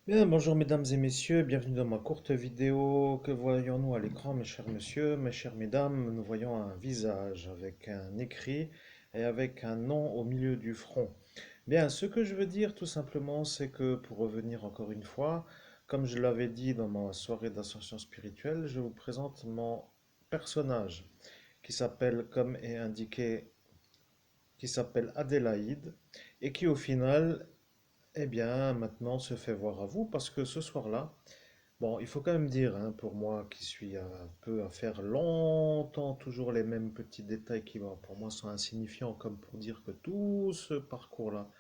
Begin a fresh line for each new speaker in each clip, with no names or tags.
Bien, bonjour mesdames et messieurs, bienvenue dans ma courte vidéo. Que voyons-nous à l'écran, mes chers messieurs, mes chères mesdames? Nous voyons un visage avec un écrit et avec un nom au milieu du front. Bien, ce que je veux dire tout simplement, c'est que pour revenir encore une fois, comme je l'avais dit dans ma soirée d'ascension spirituelle, je vous présente mon personnage qui s'appelle, comme est indiqué, qui s'appelle Adélaïde et qui au final eh bien, maintenant se fait voir à vous parce que ce soir-là, bon, il faut quand même dire, hein, pour moi qui suis un peu à faire longtemps toujours les mêmes petits détails qui, bon, pour moi, sont insignifiants, comme pour dire que tout ce parcours-là,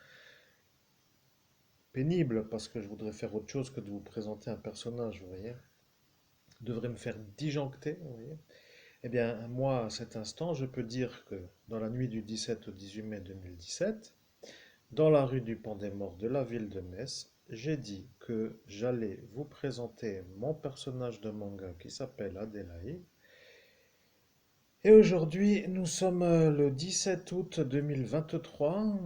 pénible parce que je voudrais faire autre chose que de vous présenter un personnage, vous voyez, devrait me faire disjoncter, vous voyez. Eh bien, moi, à cet instant, je peux dire que dans la nuit du 17 au 18 mai 2017, dans la rue du Pont des Morts de la ville de Metz, j'ai dit que j'allais vous présenter mon personnage de manga qui s'appelle Adélaïde. Et aujourd'hui, nous sommes le 17 août 2023.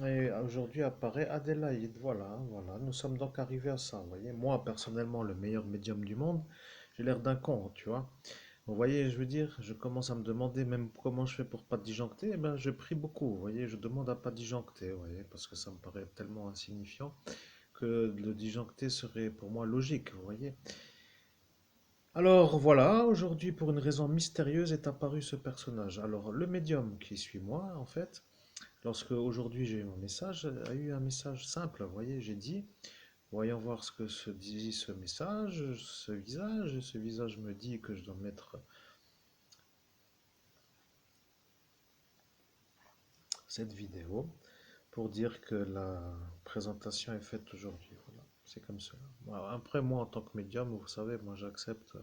Et aujourd'hui apparaît Adélaïde. Voilà, voilà. Nous sommes donc arrivés à ça. Vous voyez, moi, personnellement, le meilleur médium du monde, j'ai l'air d'un con, tu vois. Vous voyez, je veux dire, je commence à me demander même comment je fais pour pas disjoncter. Eh ben, je prie beaucoup. Vous voyez, je demande à pas disjoncter, vous voyez, parce que ça me paraît tellement insignifiant que le disjoncter serait pour moi logique, vous voyez. Alors voilà, aujourd'hui, pour une raison mystérieuse, est apparu ce personnage. Alors, le médium qui suis moi, en fait, lorsque aujourd'hui j'ai eu mon message, a eu un message simple. Vous voyez, j'ai dit, voyons voir ce que se dit ce message, ce visage. Et ce visage me dit que je dois mettre cette vidéo pour dire que la présentation est faite aujourd'hui. Voilà, c'est comme cela. Voilà. Après, moi, en tant que médium, vous savez, moi j'accepte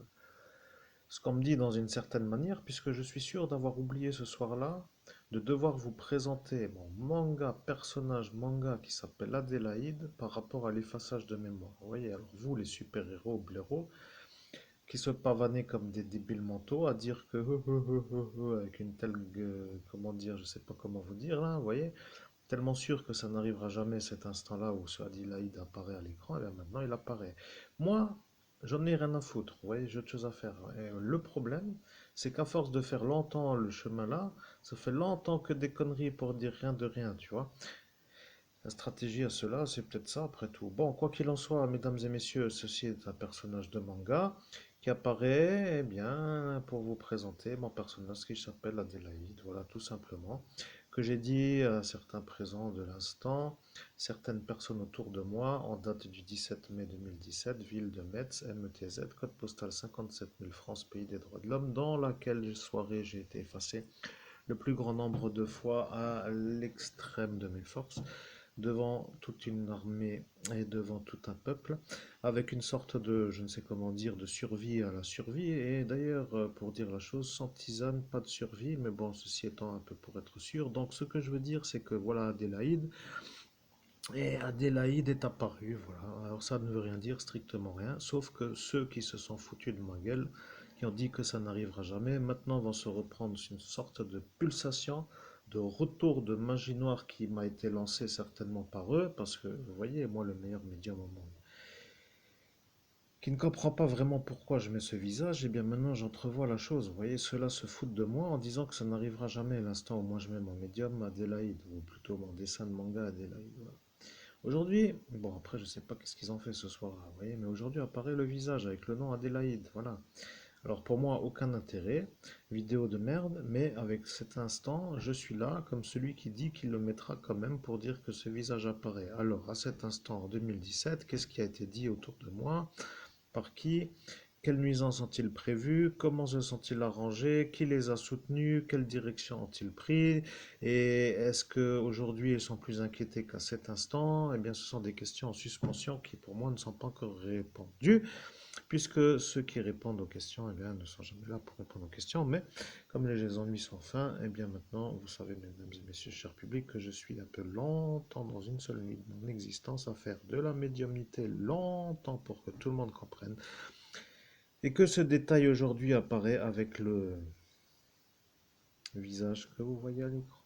ce qu'on me dit dans une certaine manière, puisque je suis sûr d'avoir oublié ce soir-là de devoir vous présenter mon manga, personnage manga qui s'appelle Adélaïde par rapport à l'effaçage de mémoire. Vous voyez, alors vous, les super-héros, blaireaux, qui se pavanaient comme des débiles mentaux à dire que avec une telle, comment dire, je sais pas comment vous dire là, vous voyez, tellement sûr que ça n'arrivera jamais cet instant-là où ce Adélaïde apparaît à l'écran, et bien maintenant il apparaît. Moi, j'en ai rien à foutre, vous voyez, j'ai autre chose à faire. Et le problème, c'est qu'à force de faire longtemps le chemin là, ça fait longtemps que des conneries pour dire rien de rien, tu vois. La stratégie à cela, c'est peut-être ça après tout. Bon, quoi qu'il en soit, mesdames et messieurs, ceci est un personnage de manga qui apparaît, eh bien, pour vous présenter mon personnage qui s'appelle Adélaïde. Voilà, tout simplement. Que j'ai dit à certains présents de l'instant, certaines personnes autour de moi, en date du 17 mai 2017, ville de Metz, METZ, code postal 57 000 France, pays des droits de l'homme, dans laquelle soirée j'ai été effacé le plus grand nombre de fois à l'extrême de mes forces devant toute une armée et devant tout un peuple, avec une sorte de, je ne sais comment dire, de survie à la survie. Et d'ailleurs, pour dire la chose, sans tisane, pas de survie, mais bon, ceci étant un peu pour être sûr. Donc, ce que je veux dire, c'est que voilà Adélaïde, et Adélaïde est apparue, voilà. Alors, ça ne veut rien dire, strictement rien, sauf que ceux qui se sont foutus de ma gueule, qui ont dit que ça n'arrivera jamais, maintenant vont se reprendre une sorte de pulsation de retour de magie noire qui m'a été lancée certainement par eux, parce que, vous voyez, moi le meilleur médium au monde, qui ne comprend pas vraiment pourquoi je mets ce visage, et bien maintenant j'entrevois la chose. Vous voyez, ceux-là se foutent de moi en disant que ça n'arrivera jamais l'instant où moi je mets mon médium Adélaïde, ou plutôt mon dessin de manga Adélaïde. Voilà. Aujourd'hui, bon après je sais pas qu'est-ce qu'ils ont fait ce soir-là, vous voyez, mais aujourd'hui apparaît le visage avec le nom Adélaïde, voilà. Alors pour moi, aucun intérêt, vidéo de merde, mais avec cet instant, je suis là comme celui qui dit qu'il le mettra quand même pour dire que ce visage apparaît. Alors à cet instant, en 2017, qu'est-ce qui a été dit autour de moi? Par qui? Quelles nuisances ont-ils prévues? Comment se sont-ils arrangés? Qui les a soutenus? Quelle direction ont-ils pris? Et est-ce qu'aujourd'hui ils sont plus inquiétés qu'à cet instant? Eh bien, ce sont des questions en suspension qui, pour moi, ne sont pas encore répondues, puisque ceux qui répondent aux questions, eh bien, ne sont jamais là pour répondre aux questions. Mais comme les ennuis sont fins, eh bien, maintenant, vous savez, mesdames et messieurs, cher public, que je suis un peu longtemps dans une seule nuit de mon existence à faire de la médiumnité longtemps pour que tout le monde comprenne et que ce détail aujourd'hui apparaît avec le visage que vous voyez à l'écran.